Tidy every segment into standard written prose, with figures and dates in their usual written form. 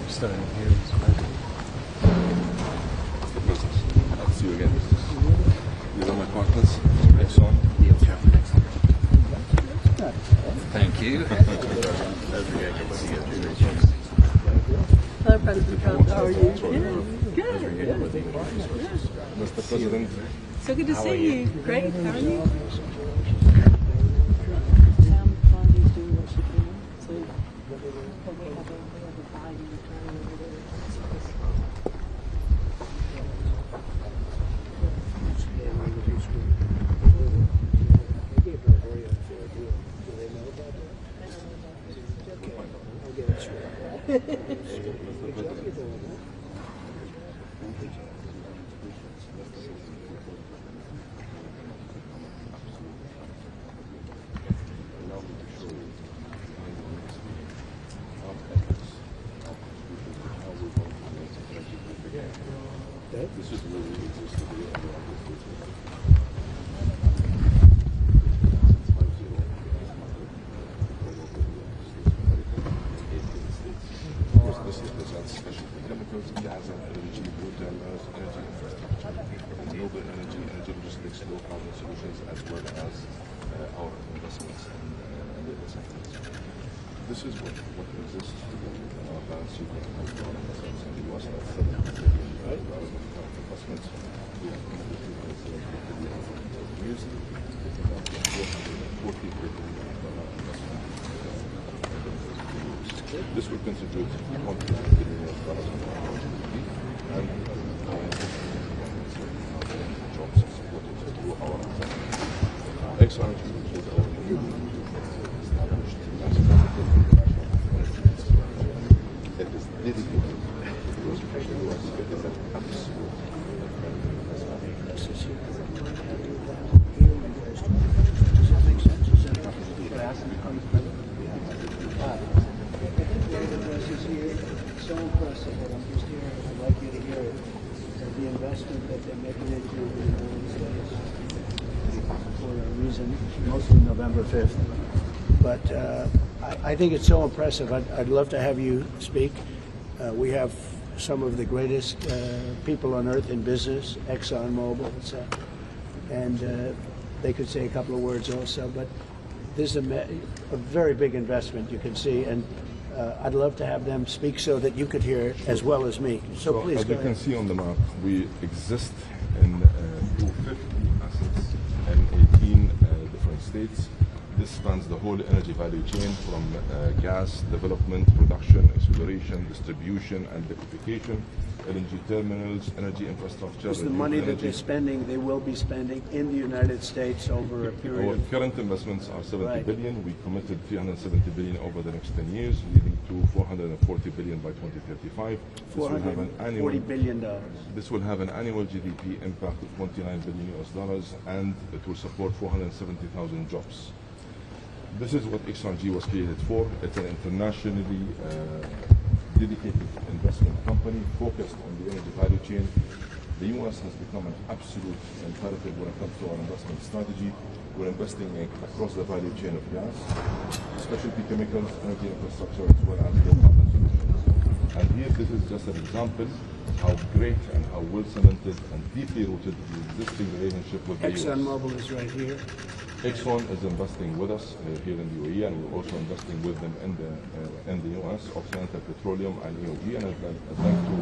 Starting here is the business. I'll see you again. These are my partners. Exxon. Thank you. Hello, President Trump. How are you? Good. Mr. President. So good to see you. Great. How are you? This is where we exist today. Of course, this represents specialty chemicals, gas and energy, water, energy infrastructure, renewable energy, energy logistics, low carbon solutions, as well as our investments in data centers. This is what exists today in our balance sheet and our investments in the US at $7 billion investments. We have completely years, picking up $440 billion investment. This will contribute $1 billion of GDP and jobs supported through our investments. Exxon, which is our new established that is dedicated to the US. It is an absolute so impressive that I'm just here. I'd like you to hear it. The investment that they're making into the United States for a reason, mostly November 5th. But I think it's so impressive. I'd love to have you speak. We have some of the greatest people on earth in business, ExxonMobil, and they could say a couple of words also. But this is a very big investment, you can see, and I'd love to have them speak so that you could hear it as well as me. So please as go you ahead. can see on the map, we exist in 250 assets in 18 different states. This spans the whole energy value chain from gas development, production, acceleration, distribution, and liquefaction, LNG terminals, energy infrastructure. Is the money that they're spending, they will be spending in the United States over a period Our of... current investments are $70 Right. billion. We committed $370 billion over the next 10 years, leading to $440 billion by 2035. $440 billion. This will have an annual GDP impact of $29 billion, and it will support 470,000 jobs. This is what Exxon was created for. It's an internationally dedicated investment company focused on the energy value chain. The U.S. has become an absolute imperative when it comes to our investment strategy. We're investing across the value chain of gas, specialty chemicals, energy infrastructure, as well as low carbon solutions. And here, this is just an example how great and how well cemented and deeply rooted the existing relationship with the U.S. ExxonMobil is right here. Exxon is investing with us here in the UAE, and we're also investing with them in the U.S. Occidental Petroleum and EOG. And I'd like to,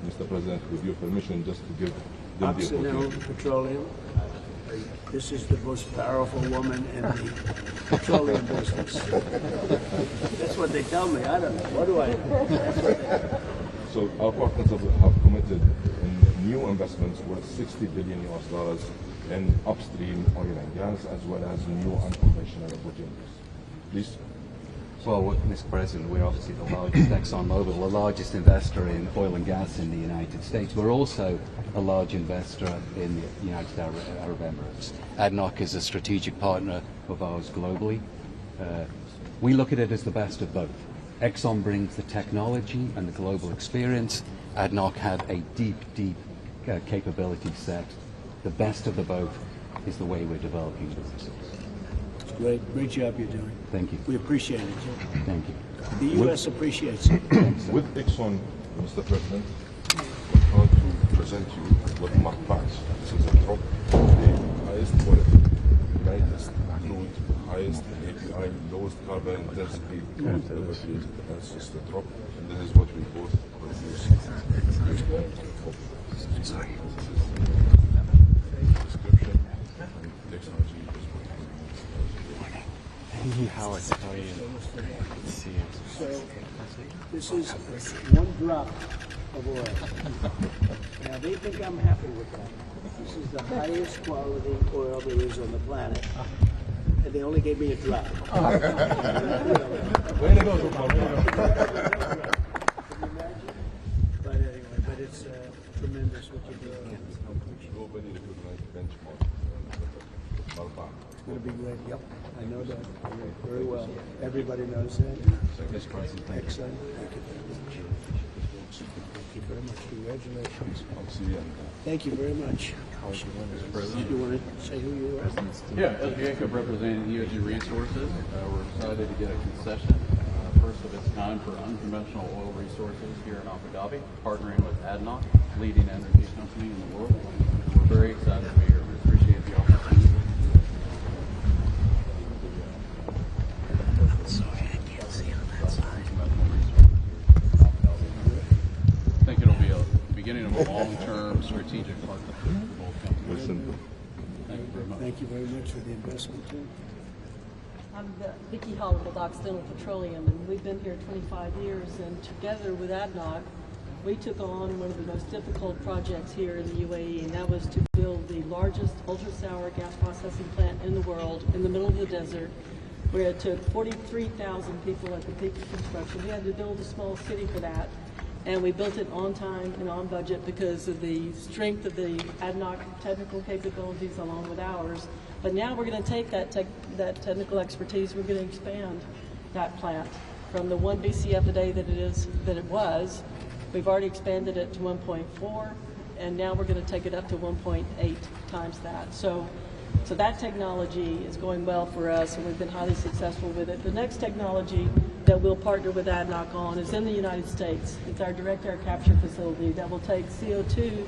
Mr. President, with your permission, just to give them Occidental the opportunity. Petroleum. This is the most powerful woman in the petroleum business. That's what they tell me. I don't know. What do I know? So our partners have committed in new investments worth $60 billion in upstream oil and gas, as well as new unconventional opportunities. Please. Well, Mr. President, we're obviously the largest ExxonMobil, the largest investor in oil and gas in the United States. We're also a large investor in the United Arab Emirates. ADNOC is a strategic partner of ours globally. We look at it as the best of both. Exxon brings the technology and the global experience. ADNOC had a deep capability set. The best of the both is the way we're developing businesses. Great job you're doing. Thank you. We appreciate it. Thank you. The U.S. appreciates it. With Exxon, Mr. President, we're proud to present you with Mark Pax. This is a drop, the highest quality, lightest crude, highest API, lowest carbon intensity crude ever used. That's just a drop, and this is what we both produce. Sorry. Description and technology. Hey, Howard, how are you? Good to see you. So this is one drop of oil. Now they think I'm happy with that. This is the highest quality oil there is on the planet, and they only gave me a drop. Way to go, Dr. Can you imagine? But anyway, but it's tremendous what you do. Globally recognized benchmark. It's going to be great. Yep, I know that very well. Everybody knows that. Mr. President, thank you. Excellent. Thank you very much. Congratulations. I'll see you. Thank you very much. You want to say who you are? Yeah, El Jacob representing EOG Resources. We're excited to get a concession, first of its kind for unconventional oil resources here in Abu Dhabi, partnering with ADNOC, leading energy company in the world. We're very excited to be here. We appreciate the opportunity. Sorry, I can't see on that side. I think it'll be a beginning of a long-term strategic partnership for both companies. Listen. Thank you very much. Thank you very much for the investment, too. I'm Vicki Hall with Occidental Petroleum, and we've been here 25 years, and together with ADNOC, we took on one of the most difficult projects here in the UAE, and that was to build the largest ultra-sour gas processing plant in the world in the middle of the desert, where it took 43,000 people at the peak of construction. We had to build a small city for that, and we built it on time and on budget because of the strength of the ADNOC technical capabilities along with ours. But now we're going to take that technical expertise, we're going to expand that plant from the 1 BCF a day that it was. We've already expanded it to 1.4, and now we're going to take it up to 1.8 times that. So that technology is going well for us, and we've been highly successful with it. The next technology that we'll partner with ADNOC on is in the United States. It's our direct air capture facility that will take CO2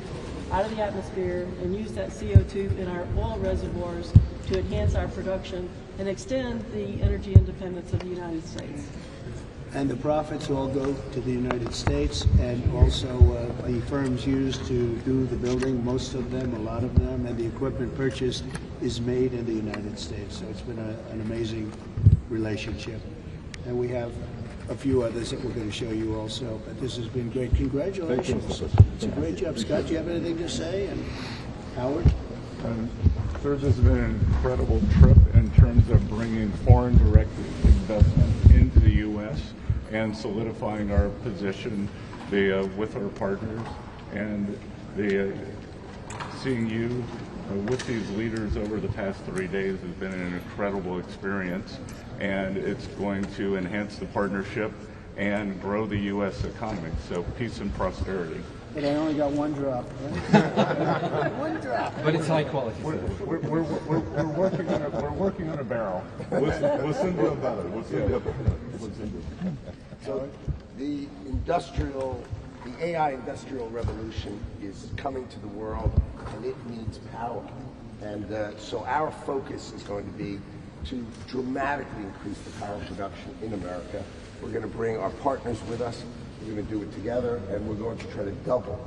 out of the atmosphere and use that CO2 in our oil reservoirs to enhance our production and extend the energy independence of the United States. And the profits all go to the United States, and also the firms used to do the building, most of them, a lot of them, and the equipment purchased is made in the United States. So it's been an amazing relationship. And we have a few others that we're going to show you also. But this has been great. Congratulations. It's a great job. Scott, do you have anything to say? And Howard? Sir, this has been an incredible trip in terms of bringing foreign direct investment into the U.S. and solidifying our position with our partners, and seeing you with these leaders over the past 3 days has been an incredible experience, and it's going to enhance the partnership and grow the U.S. economy. So peace and prosperity. But I only got one drop, right? One drop. But it's high quality. We're working on a barrel. We'll send you a ballot. We'll send you a ballot. So the AI industrial revolution is coming to the world, and it needs power. And so our focus is going to be to dramatically increase the power production in America. We're going to bring our partners with us. We're going to do it together, and we're going to try to double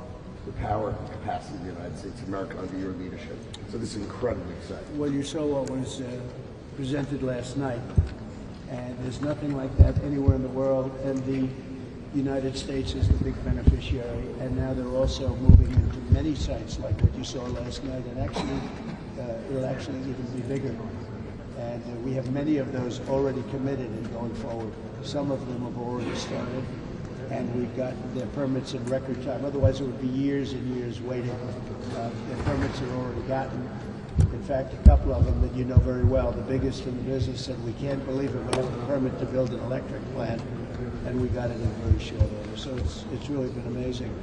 the power capacity of the United States of America under your leadership. So this is incredibly exciting. Well, your solo was presented last night, and there's nothing like that anywhere in the world, and the United States is the big beneficiary, and now they're also moving into many sites like what you saw last night, and actually it'll actually even be bigger. And we have many of those already committed and going forward. Some of them have already started, and we've gotten their permits in record time. Otherwise, it would be years and years waiting. Their permits are already gotten. In fact, a couple of them that you know very well, the biggest in the business, said, we can't believe it, we have a permit to build an electric plant, and we got it in very short order. So it's really been amazing.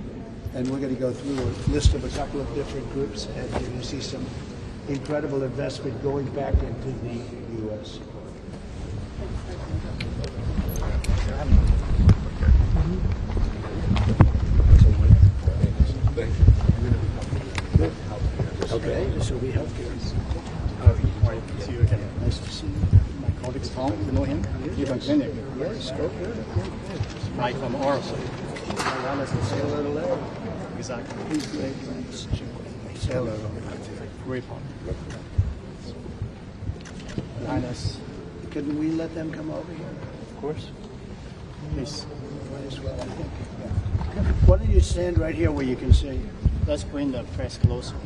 And we're going to go through a list of a couple of different groups, and you're going to see some incredible investment going back into the U.S. Okay, this will be healthcare. See you again. Nice to see you. My colleague's Tom, you know him? Even clinic. Yes, go good. Mike from Orso. Say hello to Larry. Exactly. He's great. Thanks. Say hello. Great one. Linus, Couldn't we let them come over here? of course. Please, Might as well, I think. Yeah. Why don't you stand right here where you can see? let's bring the press closer.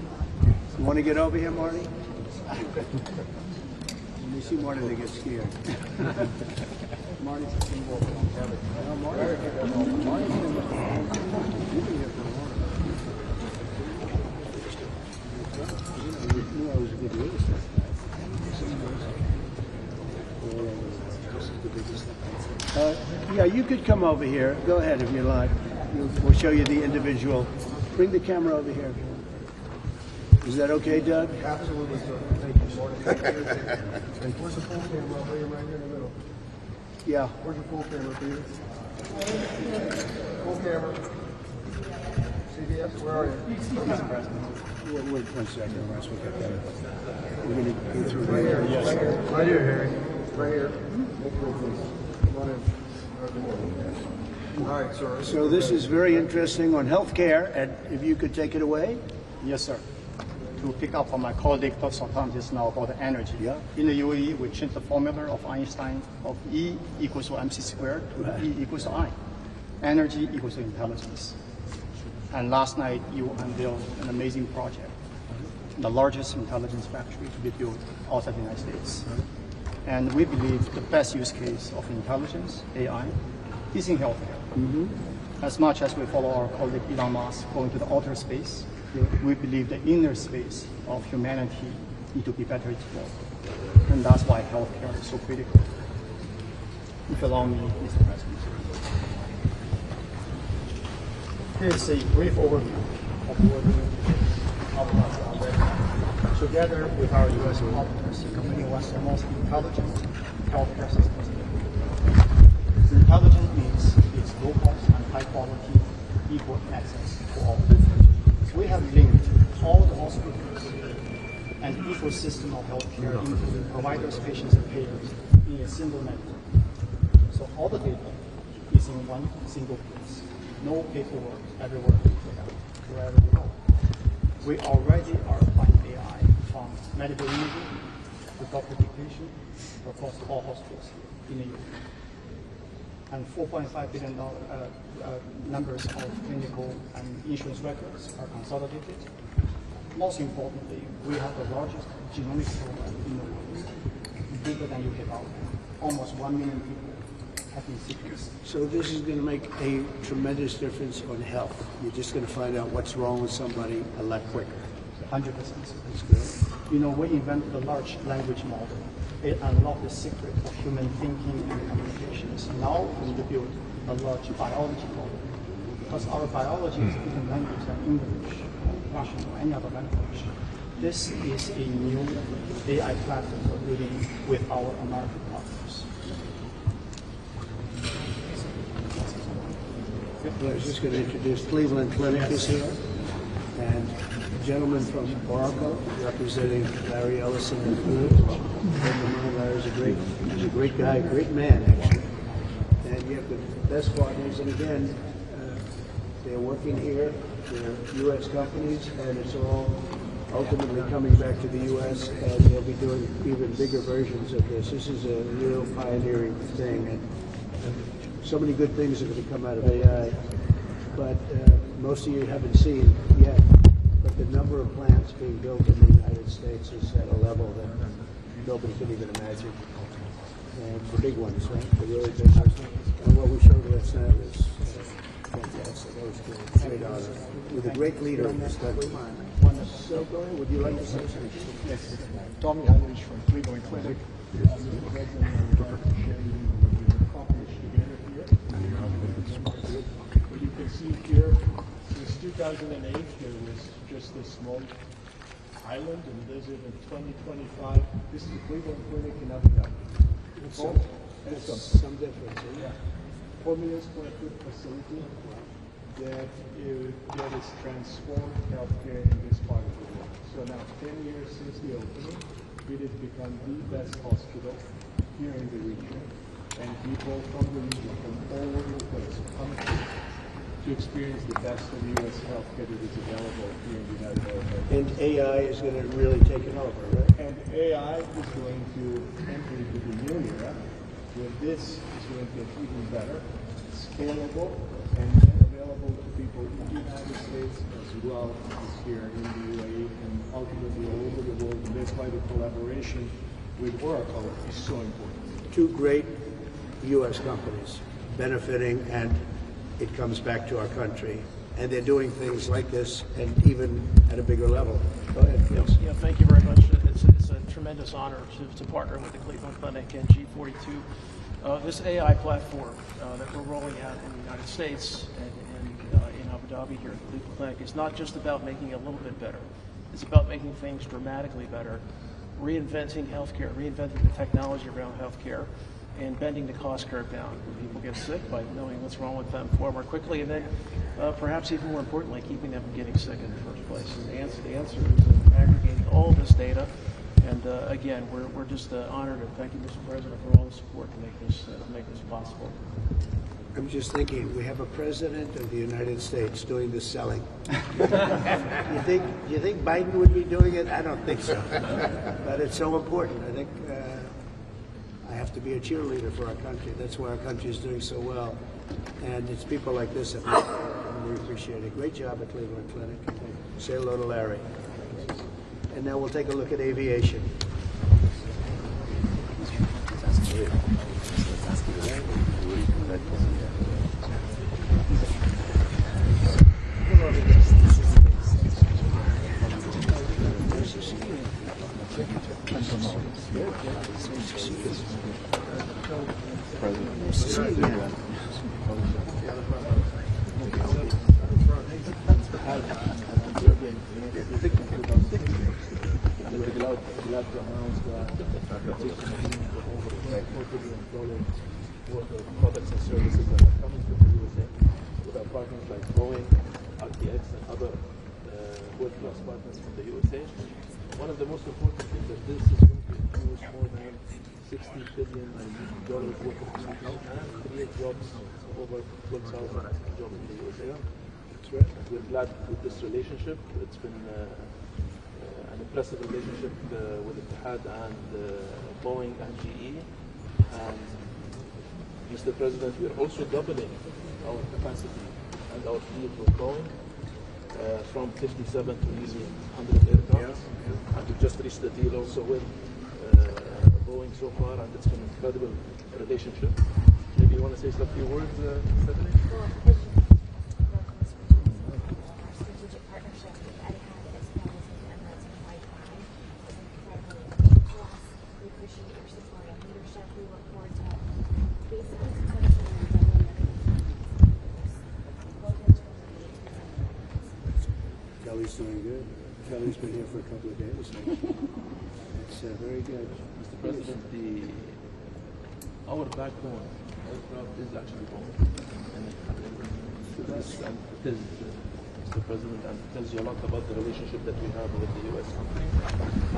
You want to get over here, Marty? When you see Marty, they get scared. Marty's a symbol of longevity. Marty's been with here for a long time. You knew I was a good real estate guy. This is amazing. This is the biggest thing. Yeah, you could come over here. Go ahead if you like. We'll show you the individual. Bring the camera over here. Is that okay, Doug? Absolutely, sir. Thank you, Marty. Where's the full camera? I'll bring him right here in the middle. Yeah. Where's your full camera, Peter? Full camera. CBS, where are you? Wait 1 second, Russ. We'll get that. We're going to go through Right here. Yes. Right here, Harry. Right here. Come on in. All right, sir. So this is very interesting on healthcare, and if you could take it away. Yes, sir. To pick up from my colleague Dr. Sultan just now about the energy. Yeah. In the UAE, we changed the formula of Einstein of E equals to mc squared to Right. E equals to I. Energy equals to intelligence. And last night, you unveiled an amazing project, the largest intelligence factory to be built outside the United States. And we believe the best use case of intelligence, AI, is in healthcare. As much as we follow our colleague Elon Musk going to the outer space, we believe the inner space of humanity need to be better explored. And that's why healthcare is so critical. If you allow me, Mr. President. Here's a brief overview of what we talked about already. Together with our U.S. partners, the company wants the most intelligent healthcare systems in the world. Intelligent means it's low cost and high quality, equal access for all. So we have linked all the hospitals and ecosystem of healthcare, including providers, patients, and payers, in a single network. So all the data is in one single place. No paperwork everywhere, wherever you go. We already are applying AI from medical imaging to doctor dictation across all hospitals in the U.S. And $4.5 billion numbers of clinical and insurance records are consolidated. Most importantly, we have the largest genomics program in the world, bigger than UK government. Almost 1 million people have been sequenced. So this is going to make a tremendous difference on health. You're just going to find out what's wrong with somebody a lot quicker. 100%. That's good. You know, we invented a large language model. It unlocked the secret of human thinking and communications. Now we need to build a large biology model. Because our biology is a different language than English, Russian, or any other language. This is a new AI platform we're building with our American partners. I was just going to introduce Cleveland Clinic is here, and a gentleman from Oracle representing Larry Ellison and Food. Larry's he's a great guy, great man actually. And you have the best partners, and again, they're working here, they're U.S. companies, and it's all ultimately coming back to the U.S., and they'll be doing even bigger versions of this. This is a real pioneering thing, and so many good things are going to come out of AI, but most of you haven't seen yet. But the number of plants being built in the United States is at a level that nobody could even imagine. And the big ones, right? The really big ones. And what we showed last night was fantastic. That was great. Great honor. With a great leader in this country. So, Brian, would you like to say something? Yes. Tommy Heinrich from Cleveland Clinic. Mr. President, I would like to share with you what we've accomplished together here. What you can see here, since 2008, there was just a small island in the desert. In 2025, this is the Cleveland Clinic in Abu Dhabi. That's some difference. Yeah. 4 million square foot facility that is transformed healthcare in this part of the world. So now, 10 years since the opening, it has become the best hospital here in the region, and people from the region, from all over the place, come to experience the best of U.S. healthcare that is available here in the United States. And AI is going to really take it over, right? And AI is going to enter into the new era, where this is going to get even better, scalable, and then available to people in the United States as well as here in the UAE and ultimately all over the world. And that's why the collaboration with Oracle is so important. Two great U.S. companies benefiting, and it comes back to our country. And they're doing things like this, and even at a bigger level. Go ahead, Phil. Yeah, thank you very much. It's a tremendous honor to partner with the Cleveland Clinic and G42. This AI platform that we're rolling out in the United States and in Abu Dhabi here at the Cleveland Clinic is not just about making it a little bit better. It's about making things dramatically better, reinventing healthcare, reinventing the technology around healthcare, and bending the cost curve down when people get sick by knowing what's wrong with them far more quickly, and then perhaps even more importantly, keeping them from getting sick in the first place. And the answer is in aggregating all this data. And again, we're just honored, and thank you, Mr. President, for all the support to make this possible. I'm just thinking, we have a president of the United States doing this selling. You think Biden would be doing it? I don't think so. But it's so important. I think I have to be a cheerleader for our country. That's why our country is doing so well. And it's people like this that we appreciate it. Great job at Cleveland Clinic. Say hello to Larry. And now we'll take a look at aviation. Products and services that are coming from the USA with our partners like Boeing, RTX, and other world-class partners from the USA. One of the most important things that this is going to infuse more than $60 billion worth of capital and create jobs, over 12,000 jobs in the USA. We're glad with this relationship. It's been an impressive relationship with Etihad and Boeing and GE. And Mr. President, we are also doubling our capacity and our fleet with Boeing from 57 to nearly 100 aircraft. And we just reached the deal also with Boeing so far, and it's been an incredible relationship. Maybe you want to say some few words, Stephanie? Kelly's doing good. Kelly's been here for a couple of days. It's very good. Mr. President, our backbone aircraft is actually Boeing. And it is, Mr. President, and it tells you a lot about the relationship that we have with the U.S. company.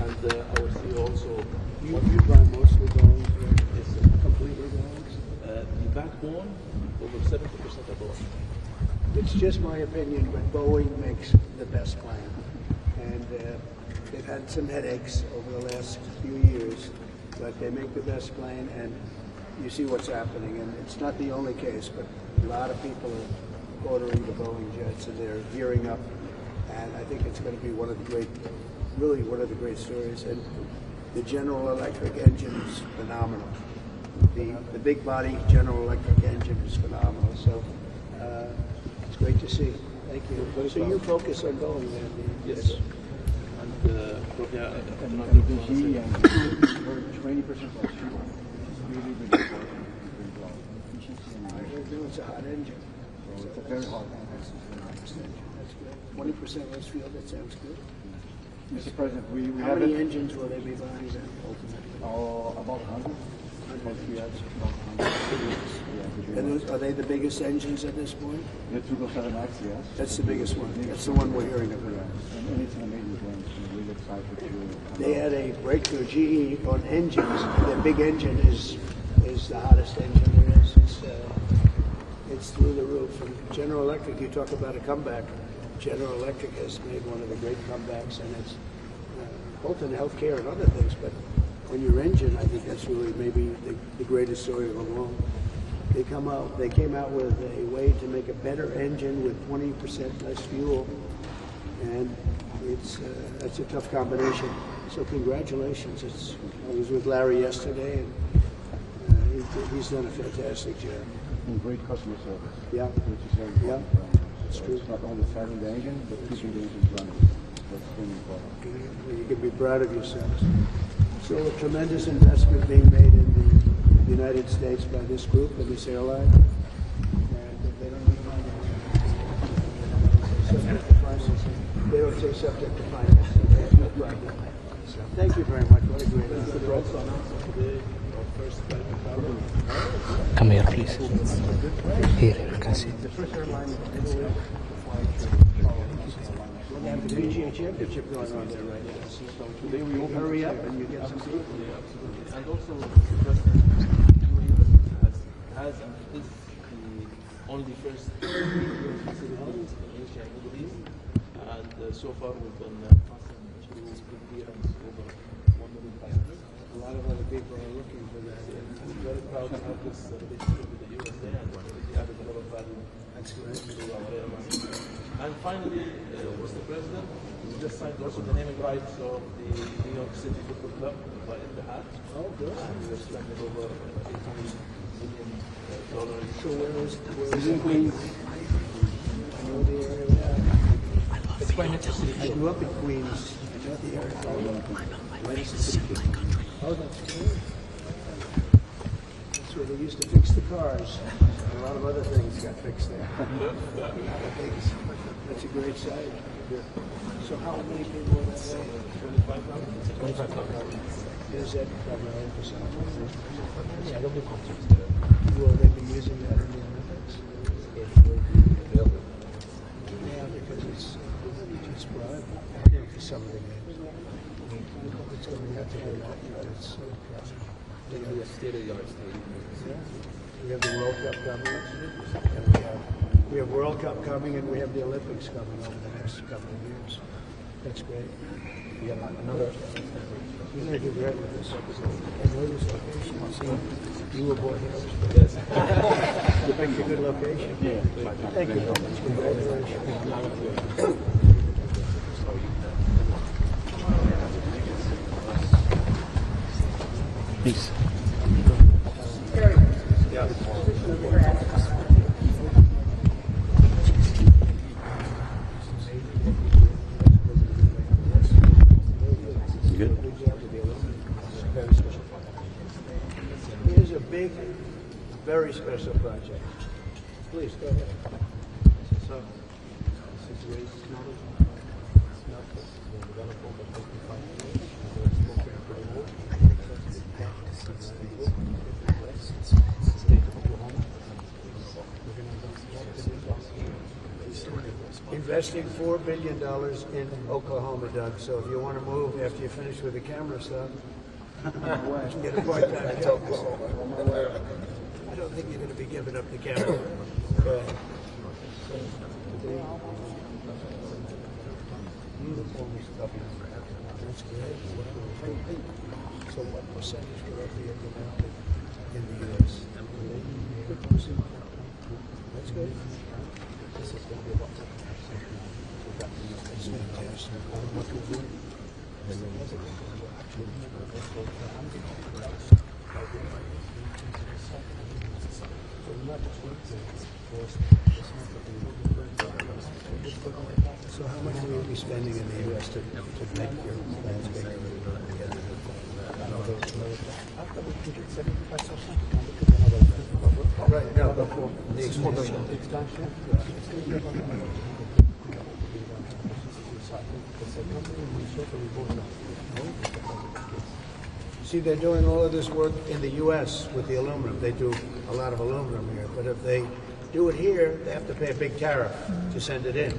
And our CEO also... You buy mostly Boeing? Yes, completely Boeing. The backbone, over 70% of Boeing. It's just my opinion, but Boeing makes the best plane. And they've had some headaches over the last few years, but they make the best plane, and you see what's happening. And it's not the only case, but a lot of people are ordering the Boeing jets, and they're gearing up. And I think it's going to be one of the great stories. And The General Electric engine is phenomenal. The big body General Electric engine is phenomenal. So it's great to see. Thank you. So you focus on going there. Yes. And probably another the GE engine for 20% less fuel. Really, really important. It's a hot engine. It's a very hot engine. That's good. 20% less fuel, that sounds good. Mr. President, we How have many engines will they be buying then, ultimately? about 100. And are they the biggest engines at this point? The 777X, yes. That's the biggest one. That's the one we're hearing about. And it's an amazing plane. I'm really excited to. They had a breakthrough GE on engines. Their big engine is the hottest engine there is. It's through the roof. And General Electric, you talk about a comeback. General Electric has made one of the great comebacks, and it's both in healthcare and other things. But on your engine, I think that's really maybe the greatest story of them all. They came out with a way to make a better engine with 20% less fuel, and that's a tough combination. So congratulations. I was with Larry yesterday, and he's done a fantastic job. And great customer service. Yeah. Which is very important. Yeah. That's true. It's not only selling the engine, but keeping the engine running. That's really important. You can be proud of yourselves. So a tremendous investment being made in the United States by this group and this airline. And they don't need subject to financing. They don't say subject to financing. They have no problem. Thank you very much. What a great honor. Come here, please. Here, you can see. The first airline in Italy. They have the PGA Championship going on there right now. So today we will hurry up and you get some people. And also, the president has and is the only first facility in Asia and Middle East. And so far we've been passing to clearance over 1 million passengers. A lot of other people are looking for that. I'm very proud to have this relationship with the USA and we added a lot of value to our airline. And finally, Mr. President, we just signed also the naming rights of the New York City Football Club by Etihad. Oh, good. And we're spending over $800 million. So where is in Queens? I know the area. I grew up in Queens. I know the area. Oh, that's good. That's where they used to fix the cars. A lot of other things got fixed there. That's a great site. So how many people are there? 25,000. Is that primarily for Salman? Will they be using that in the Olympics? Yeah, because it's broad. For some of the games. It's going to have to be that, but it's we have the World Cup coming, and we have World Cup coming, and we have the Olympics coming over the next couple of years. That's great. We have another. You're going to do great with this. I know this location. See, you were born here. Yes. You picked a good location. Yeah. Thank you very much. Congratulations. Please. Good. Here's a big, very special project. Please go ahead. So, this is raised knowledge. It's not the development of 55 years. Investing $4 billion in Oklahoma, Doug. So if you want to move after you finish with the camera stuff, get a part-time job. I don't think you're going to be giving up the camera. That's good. So what percentage could that be in the U.S.? That's good. This is going to be about 10%. That's fantastic. So how much will you be spending in the U.S. to make your plans bigger? Right, no, the expansion. See, they're doing all of this work in the U.S. with the aluminum. They do a lot of aluminum here, but if they do it here, they have to pay a big tariff to send it in.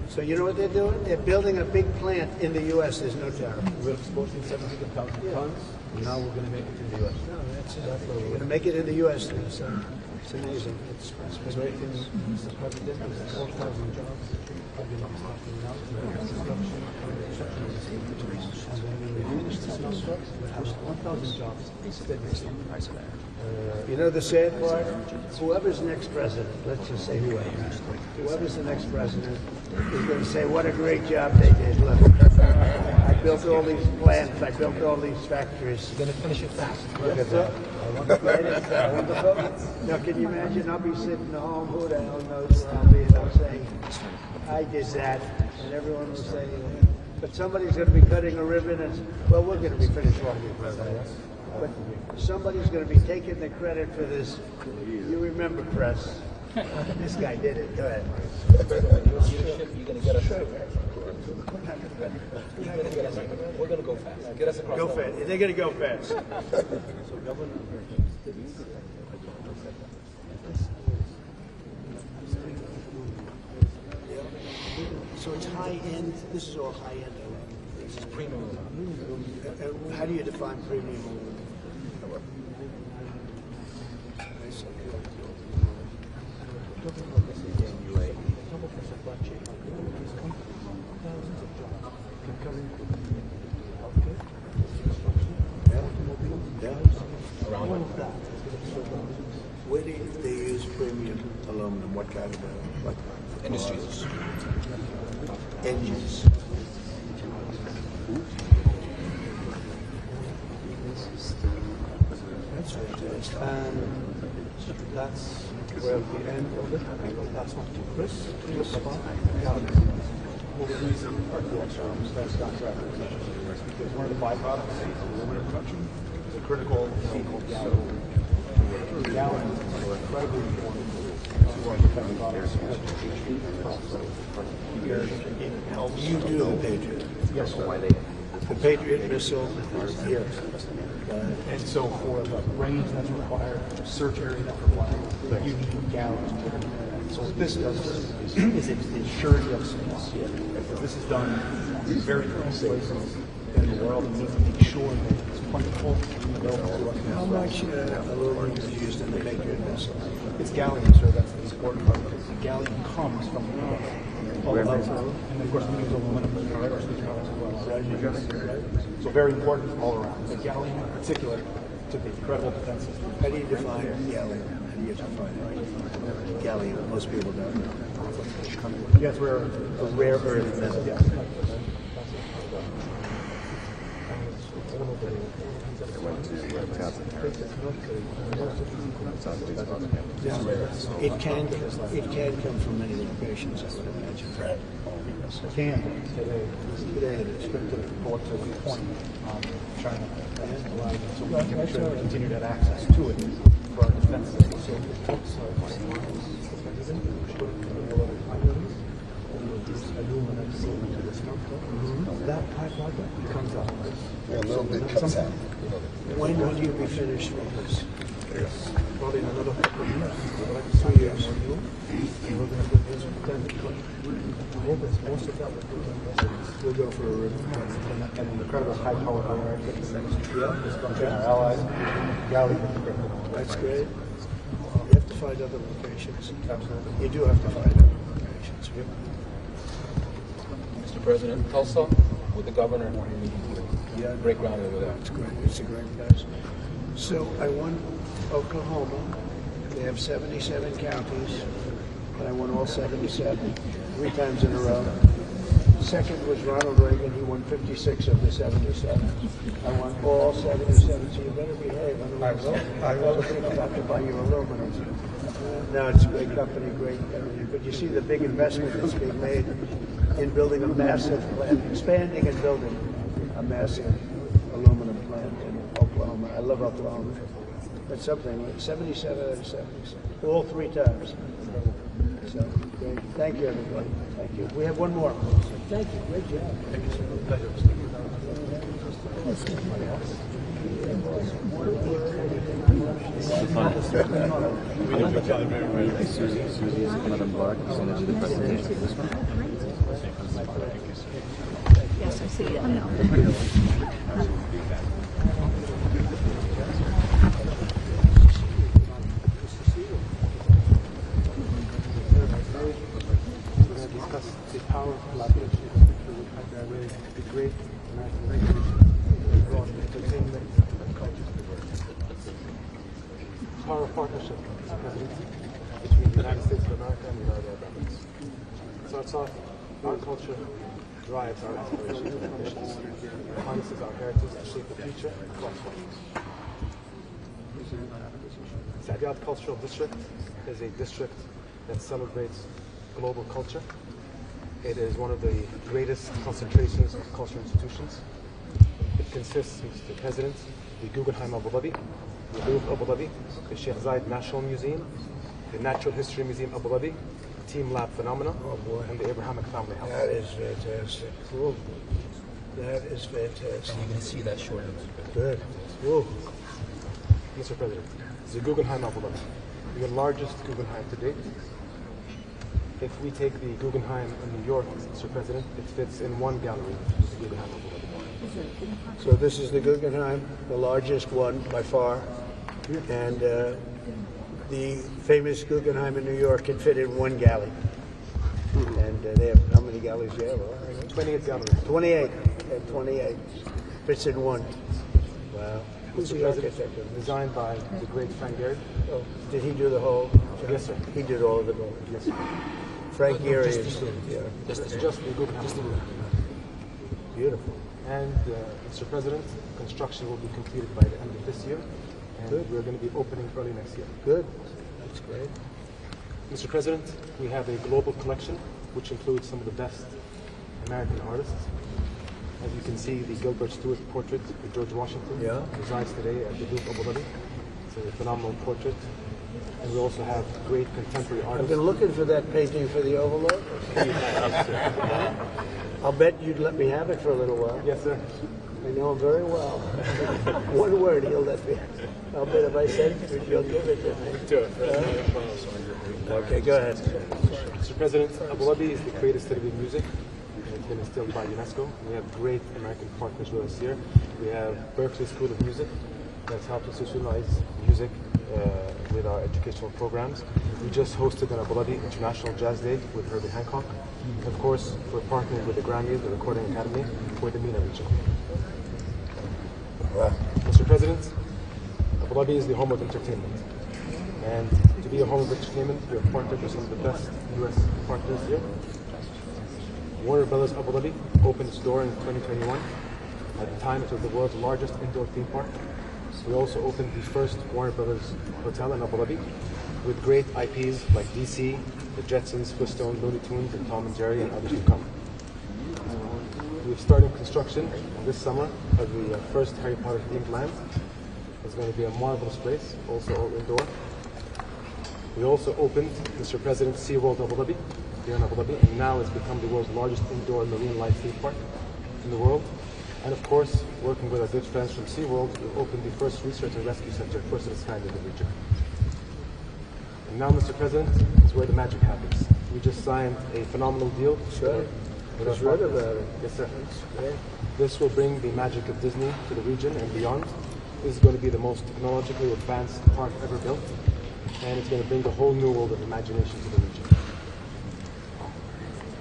So you know what they're doing? They're building a big plant in the U.S. There's no tariff. We're exporting 700,000 tons. Now we're going to make it in the U.S. No, that's it. We're going to make it in the U.S. It's amazing. It's great thing, Mr. President, is 4,000 jobs have been starting now. And when we finish this construct, we have 1,000 jobs You know the sad part? Whoever's next president, let's just say whoever's the next president is going to say, what a great job they did. Look, I built all these plants, I built all these factories. You're going to finish it fast. Look at that. Now, can you imagine? I'll be sitting home, who the hell knows where I'll be, and I'm saying, I did that, and everyone will say, but somebody's going to be cutting a ribbon, and, well, we're going to be finished long before that. But somebody's going to be taking the credit for this. You remember, press. This guy did it. Go ahead. You're going to get us out. We're going to go fast. Get us across. Go fast. They're going to go fast. So, Governor, So it's high end. This is all high end. this is premium. How do you define premium? Where do they use premium aluminum? What kind of what? Industries. Engines. That's fantastic. That's where the end of it. That's not too Chris. Well, the reason that's contract because one of the byproducts of aluminum production is a critical thing called gallium. Gallium is incredibly important to our defense products. You do the Patriot. Yes, sir. The Patriot missile here. And so for the range that's required, search area that's required, you need gallium. So what this does is it ensures you have supply. Because this is done in very different places in the world, and we need to make sure that it's plentiful and available to us. How much aluminum is used in the Patriot missile? It's gallium, sir. That's the important part. Because the gallium comes from the and of course we use aluminum in our aerospace products as well. So very important all around. But gallium in particular to the incredible defense system. How do you define gallium? How do you define it? Gallium, most people don't know. Yes, we're a rare earth metal. Yes. It can come from many locations, I would imagine. It can today it is to the point China so we can make sure we continue to have access to it for our defense system. That pipeline comes out. Yeah, a little bit comes out. When will you be finished with this? Probably in another couple of years. 2 years. And we're going to put this most of that will go for an incredible high power reactor. Yeah, it's going to our allies. That's great. You have to find other locations. Absolutely. You do have to find other locations. Mr. President, Tulsa with the governor. Yeah, great ground over there. It's great. It's a great place. So I won Oklahoma. They have 77 counties, and I won all 77 3 times in a row. Second was Ronald Reagan. He won 56 of the 77. I won all 77, so you better behave. I will have to buy you aluminum. No, it's a great company, but you see the big investment that's being made in building a massive plant, expanding and building a massive aluminum plant in Oklahoma. I love Oklahoma. That's something, like 77 out of 77, all 3 times. So, great. Thank you, everybody. Thank you. We have one more. Thank you. Great job. Thank you, sir. Pleasure. Susie is one of them large. The presentation of this one. Yes, I see it. The power of collaboration with the great American Revolution brought entertainment and culture to the world. Power of partnership, Mr. President, between the United States of America and the United Arab Emirates. It starts off, our culture drives our aspirations and ambitions, harnesses our heritage to shape the future across borders. The Riyadh Cultural District is a district that celebrates global culture. It is one of the greatest concentrations of cultural institutions. It consists, Mr. President, the Guggenheim Abu Dhabi, the Louvre Abu Dhabi, the Sheikh Zayed National Museum, the Natural History Museum Abu Dhabi, Team Lab Phenomena, and the Abrahamic Family House. That is fantastic. Whoa. That is fantastic. You're going to see that shortly. Good. Whoa. Mr. President, the Guggenheim Abu Dhabi, the largest Guggenheim to date. If we take the Guggenheim in New York, Mr. President, it fits in one gallery, the Guggenheim Abu Dhabi. So this is the Guggenheim, the largest one by far, and the famous Guggenheim in New York can fit in one galley. And they have, how many galleys do you have? 28 galleries. 28. 28. Fits in one. Wow. Who's Mr. the President, architect? designed by the great Frank Gehry. Oh, did he do the whole? Yes, sir. He did all of it. Yes, sir. Frank Gehry is, yeah. It's just the Guggenheim. Beautiful. And, Mr. President, construction will be completed by the end of this year, and we're going to be opening early next year. Good. That's great. Mr. President, we have a global collection, which includes some of the best American artists. As you can see, the Gilbert Stuart portrait of George Washington resides today at the Louvre Abu Dhabi. It's a phenomenal portrait. And we also have great contemporary artists. I've been looking for that painting for the Overlook. I'll bet you'd let me have it for a little while. Yes, sir. I know him very well. One word, he'll let me. I'll bet if I send it, you'll give it to me. Okay, go ahead. Mr. President, Abu Dhabi is the greatest city of music. It's been instilled by UNESCO. We have great American partners with us here. We have Berkeley School of Music that's helped institutionalize music with our educational programs. We just hosted an Abu Dhabi International Jazz Day with Herbie Hancock. And of course, we're partnering with the Grammys, the Recording Academy, for the MENA region. Mr. President, Abu Dhabi is the home of entertainment. And to be a home of entertainment, we are partnered with some of the best U.S. partners here. Warner Brothers Abu Dhabi opened its door in 2021. At the time, it was the world's largest indoor theme park. We also opened the first Warner Brothers hotel in Abu Dhabi with great IPs like DC, the Jetsons, Flintstones, Looney Tunes, and Tom and Jerry, and others to come. We've started construction this summer of the first Harry Potter themed land. It's going to be a marvelous place, also all indoor. We also opened, Mr. President, SeaWorld Abu Dhabi here in Abu Dhabi, and now it's become the world's largest indoor marine life theme park in the world. And of course, working with our good friends from SeaWorld, we've opened the first research and rescue center, first of its kind in the region. And now, Mr. President, is where the magic happens. We just signed a phenomenal deal. Sure. Just read about it. Yes, sir. This will bring the magic of Disney to the region and beyond. This is going to be the most technologically advanced park ever built, and it's going to bring a whole new world of imagination to the region.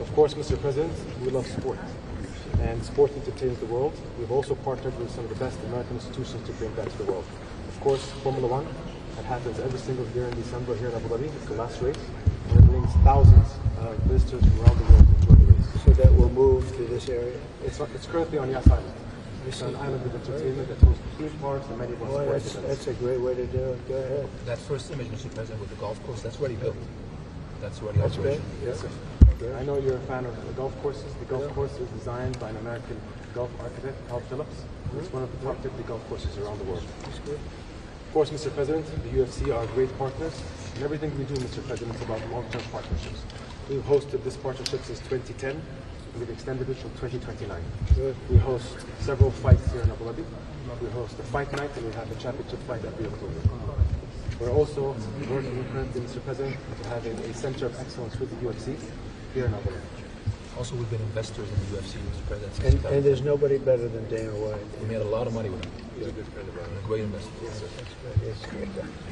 Of course, Mr. President, we love sport, and sport entertains the world. We've also partnered with some of the best American institutions to bring that to the world. Of course, Formula One, that happens every single year in December here in Abu Dhabi. It's the last race, and it brings thousands of visitors from around the world to enjoy the race. so that will move to this area? It's currently on Yas Island. It's an island of entertainment that hosts theme parks and many more sports events. That's a great way to do it. Go ahead. That first image, Mr. President, with the golf course, that's already built. That's already operational. Yes, sir. I know you're a fan of the golf courses. The golf course is designed by an American golf architect, Carl Phillips. It's one of the top 50 golf courses around the world. Of course, Mr. President, the UFC are great partners, and everything we do, Mr. President, is about long-term partnerships. We've hosted this partnership since 2010, and we've extended it till 2029. We host several fights here in Abu Dhabi. We host a fight night, and we have a championship fight every October. We're also working currently, Mr. President, to having a center of excellence with the UFC here in Abu Dhabi. Also, we've been investors in the UFC, Mr. President. And there's nobody better than Dana White. We made a lot of money with him. He's a good friend of ours. A great investor. Yes,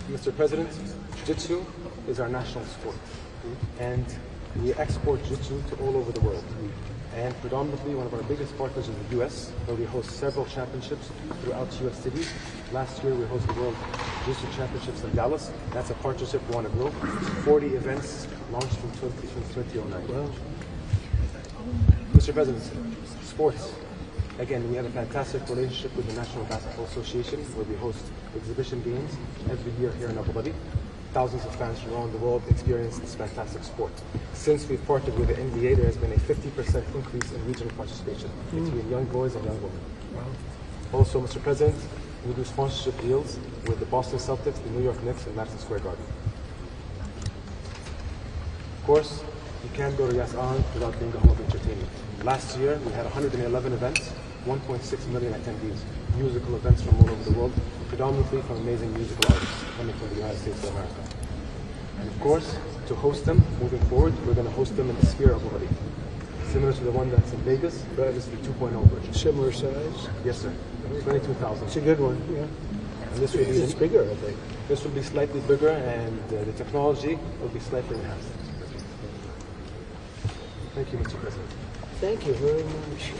Mr. President, Jiu-Jitsu is our national sport, and we export Jiu-Jitsu to all over the world. And predominantly, one of our biggest partners is the U.S., where we host several championships throughout U.S. cities. Last year, we hosted the World Jiu-Jitsu Championships in Dallas. That's a partnership we want to grow. 40 events launched from 2009. Well, Mr. President, sports. Again, we have a fantastic relationship with the National Basketball Association, where we host exhibition games every year here in Abu Dhabi. Thousands of fans from around the world experience this fantastic sport. Since we've partnered with the NBA, there has been a 50% increase in regional participation between young boys and young women. Also, Mr. President, we do sponsorship deals with the Boston Celtics, the New York Knicks, and Madison Square Garden. Of course, you can't go to Yas Island without being a home of entertainment. Last year, we had 111 events, 1.6 million attendees, musical events from all over the world, predominantly from amazing musical artists coming from the United States of America. And of course, to host them moving forward, we're going to host them in the Sphere of Abu Dhabi, similar to the one that's in Vegas, but it is the 2.0 version. similar size. Yes, sir. 22,000. It's a good one, yeah. And this will be It's bigger, I think. This will be slightly bigger, and the technology will be slightly enhanced. Thank you, Mr. President. Thank you very much.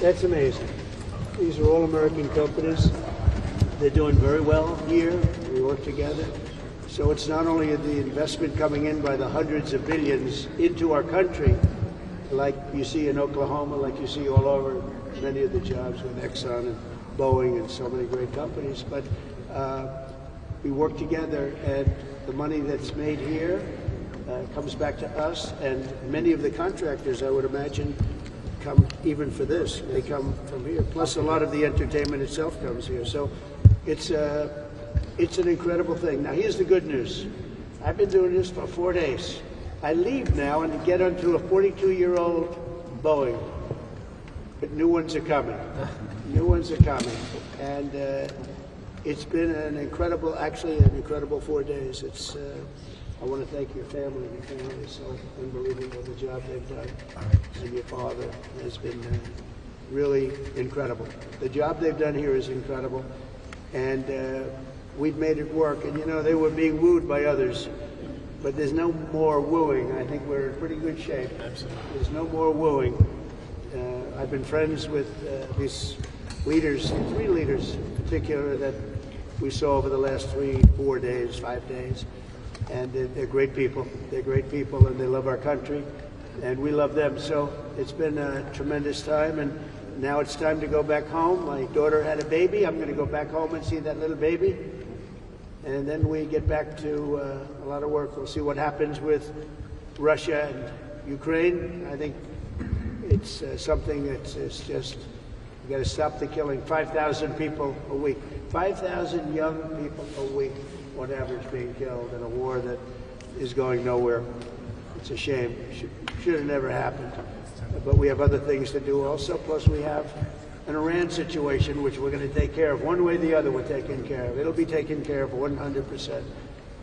That's amazing. These are all American companies. They're doing very well here. We work together. So it's not only the investment coming in by the hundreds of billions into our country, like you see in Oklahoma, like you see all over many of the jobs with Exxon and Boeing and so many great companies, but we work together, and the money that's made here comes back to us, and many of the contractors, I would imagine, come even for this. They come from here. Plus, a lot of the entertainment itself comes here. So it's an incredible thing. Now, here's the good news. I've been doing this for 4 days. I leave now and get onto a 42-year-old Boeing, but new ones are coming. New ones are coming, and it's been an incredible 4 days. It's. I want to thank your family. Your family is so unbelievable, the job they've done. And your father has been really incredible. The job they've done here is incredible. And we've made it work. And, you know, they were being wooed by others. But there's no more wooing. I think we're in pretty good shape. Absolutely. There's no more wooing. I've been friends with these leaders, 3 leaders in particular, that we saw over the last 3, 4 days, 5 days. And they're great people. They're great people, and they love our country, and we love them. So it's been a tremendous time, and now it's time to go back home. My daughter had a baby. I'm going to go back home and see that little baby. And then we get back to a lot of work. We'll see what happens with Russia and Ukraine. I think it's something that's just, we got to stop the killing. 5,000 people a week. 5,000 young people a week on average being killed in a war that is going nowhere. It's a shame. Should have never happened. But we have other things to do also. Plus we have an Iran situation which we're going to take care of. One way or the other we're taking care of. It'll be taken care of 100%.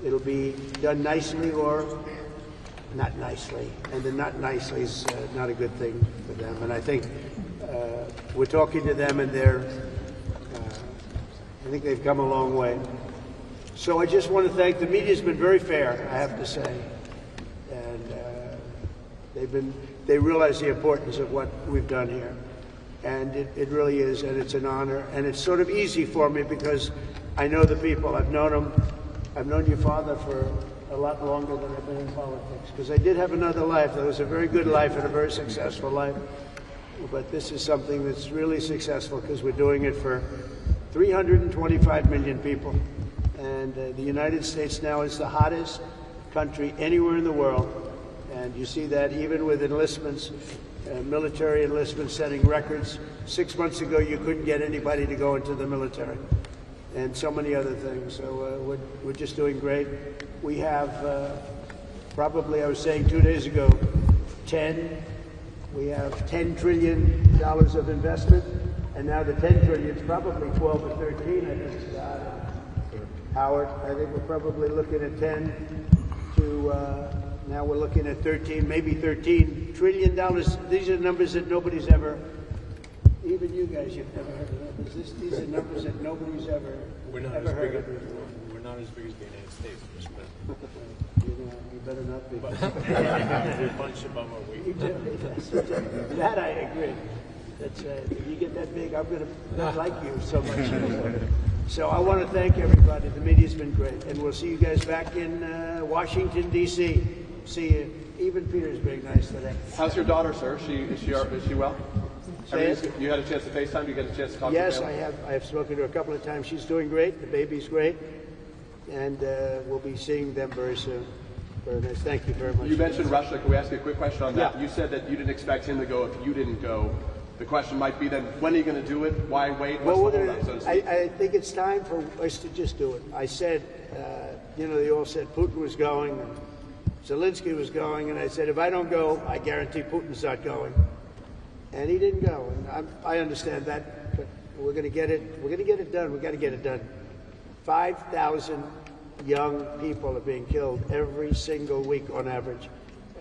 It'll be done nicely or not nicely. And the not nicely is not a good thing for them. And I think we're talking to them, and I think they've come a long way. So I just want to thank, the media's been very fair, I have to say. And they realize the importance of what we've done here. And it really is, and it's an honor. And it's sort of easy for me because I know the people. I've known them. I've known your father for a lot longer than I've been in politics, because I did have another life. That was a very good life and a very successful life. But this is something that's really successful because we're doing it for 325 million people. And the United States now is the hottest country anywhere in the world. And you see that even with enlistments, military enlistments setting records. 6 months ago, you couldn't get anybody to go into the military. And so many other things. So we're just doing great. We have probably, I was saying 2 days ago, we have $10 trillion of investment, and now the 10 trillion is probably 12 or 13, I think, Howard. I think we're probably looking at 10 to, now we're looking at 13, maybe $13 trillion. These are numbers that nobody's ever, even you guys, you've never heard of numbers. These are numbers that nobody's ever heard of. We're not as big as the United States, but you better not be. we're a bunch above our weight. You do, yes. That I agree. That's, if you get that big, I'm going to not like you so much. So I want to thank everybody. The media's been great. And we'll see you guys back in Washington, D.C. See you. Even Peter's being nice today. How's your daughter, sir? Is she well? You had a chance to FaceTime? You get a chance to talk to her? Yes, I have. I have spoken to her a couple of times. She's doing great. The baby's great. And we'll be seeing them very soon. Very nice. Thank you very much. You mentioned Russia. Can we ask you a quick question on that? Yeah. You said that you didn't expect him to go if you didn't go. The question might be then, when are you going to do it? Why wait? What's the holdup, so to speak? I think it's time for us to just do it. I said, they all said Putin was going, and Zelensky was going, and I said, if I don't go, I guarantee Putin's not going. And he didn't go, and I understand that, but we're going to get it. We're going to get it done. We've got to get it done. 5,000 young people are being killed every single week on average,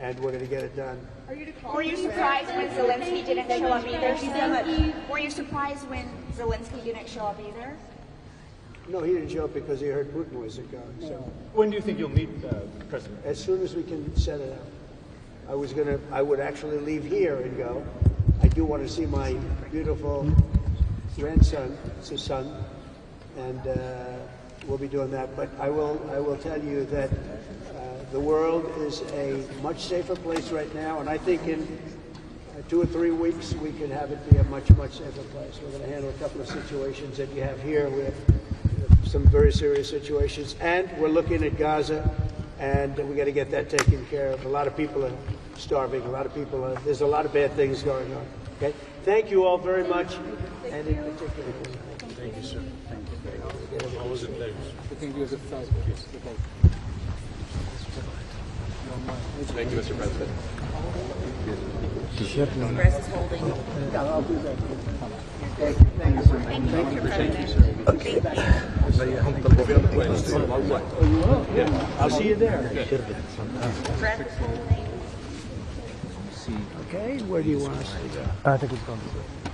and we're going to get it done. Were you surprised when Zelensky didn't show up either? Were you surprised when Zelensky didn't show up either? No, he didn't show up because he heard Putin wasn't going. So When do you think you'll meet the president? as soon as we can set it out. I would actually leave here and go. I do want to see my beautiful grandson. It's a son, and we'll be doing that. But I will tell you that the world is a much safer place right now, and I think in 2 or 3 weeks we can have it be a much, much safer place. We're going to handle a couple of situations that you have here. We have some very serious situations, and we're looking at Gaza, and we got to get that taken care of. A lot of people are starving. A lot of people are. There's a lot of bad things going on. Okay. Thank you all very much, and in particular. Thank you, sir. Thank you. Always a pleasure. Thank you, Mr. President. Press is holding. Yeah, I'll do that. Thank you, sir. Thank you, I'll see you there. Press is holding. Okay, where do you want us to go? I think it's going to be good.